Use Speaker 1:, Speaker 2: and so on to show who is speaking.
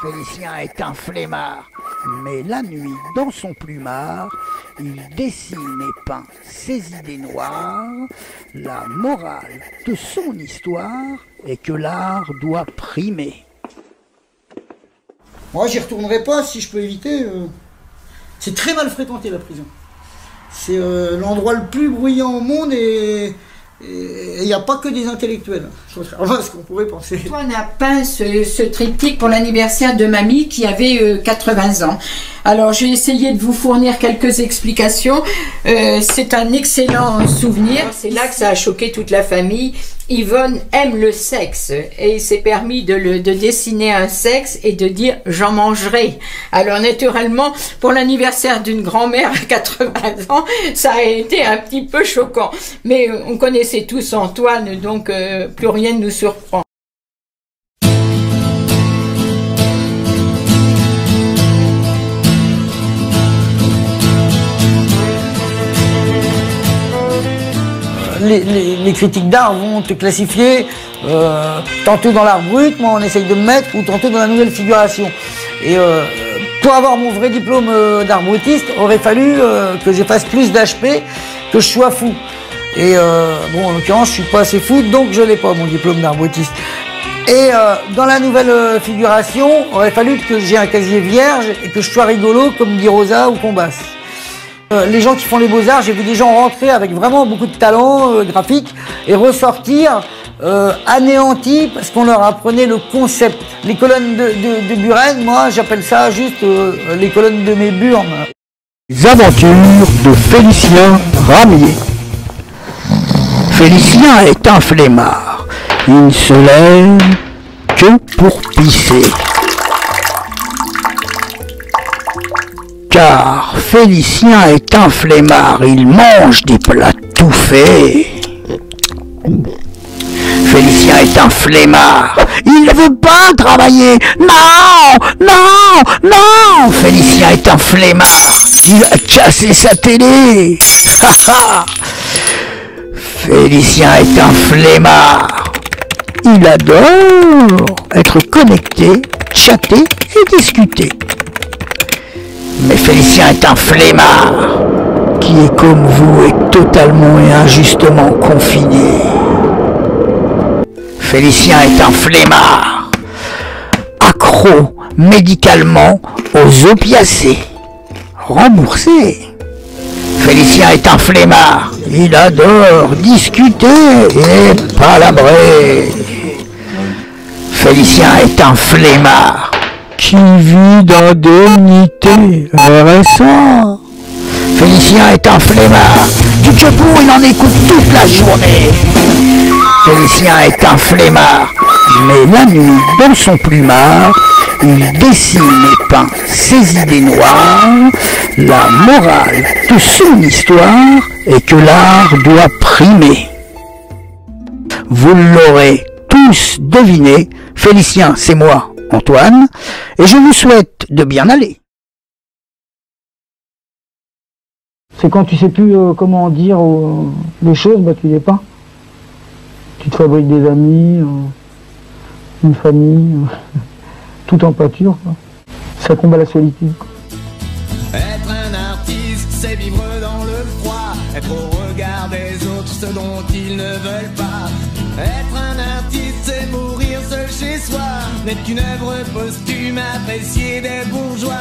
Speaker 1: Félicien est un flemmard, mais la nuit, dans son plumard, il dessine et peint ses idées noires. La morale de son histoire est que l'art doit primer.
Speaker 2: Moi, j'y retournerai pas si je peux éviter. C'est très mal fréquenté, la prison. C'est l'endroit le plus bruyant au monde et il n'y a pas que des intellectuels, contrairement à ce qu'on pourrait penser.
Speaker 3: Antoine a peint ce triptyque pour l'anniversaire de mamie qui avait 80 ans. Alors j'ai essayé de vous fournir quelques explications. C'est un excellent souvenir. C'est là que ça a choqué toute la famille. Yvonne aime le sexe et il s'est permis de dessiner un sexe et de dire « j'en mangerai ». Alors naturellement, pour l'anniversaire d'une grand-mère à 80 ans, ça a été un petit peu choquant. Mais on connaissait tous Antoine, donc plus rien ne nous surprend.
Speaker 2: Les critiques d'art vont te classifier tantôt dans l'art brut, moi on essaye de me mettre, ou tantôt dans la nouvelle figuration. Et pour avoir mon vrai diplôme d'art brutiste, aurait fallu que je fasse plus d'HP, que je sois fou. Et bon, en l'occurrence, je suis pas assez fou, donc je l'ai pas, mon diplôme d'art brutiste. Et dans la nouvelle figuration, aurait fallu que j'ai un casier vierge et que je sois rigolo, comme dit Rosa ou Combas. Les gens qui font les beaux-arts, j'ai vu des gens rentrer avec vraiment beaucoup de talent graphique et ressortir anéantis parce qu'on leur apprenait le concept. Les colonnes de Buren, moi j'appelle ça juste les colonnes de mes burnes.
Speaker 1: Les aventures de Félicien Ramier. Félicien est un flemmard. Il ne se lève que pour pisser. Car Félicien est un flemmard, il mange des plats tout faits. Félicien est un flemmard, il ne veut pas travailler. Non, non, non. Félicien est un flemmard, il a cassé sa télé. Félicien est un flemmard, il adore être connecté, chatter et discuter. Mais Félicien est un flemmard, qui est comme vous et totalement et injustement confiné. Félicien est un flemmard, accro médicalement aux opiacés, remboursé. Félicien est un flemmard, il adore discuter et palabrer. Félicien est un flemmard, qui vit d'indemnité RSA. Félicien est un flemmard. Du debout, il en écoute toute la journée. Félicien est un flemmard. Mais la nuit, dans son plumard, il dessine et peint ses idées noires. La morale de son histoire est que l'art doit primer. Vous l'aurez tous deviné, Félicien, c'est moi, Antoine, et je vous souhaite de bien aller.
Speaker 2: C'est quand tu sais plus comment dire les choses, bah tu y es pas. Tu te fabriques des amis, une famille, tout en pâture, quoi. Ça combat la solitude, quoi.
Speaker 4: Être un artiste, c'est vivre dans le froid, être au regard des autres ce dont ils ne veulent pas. Être un artiste, c'est mourir seul chez soi, n'être qu'une œuvre posthume appréciée des bourgeois.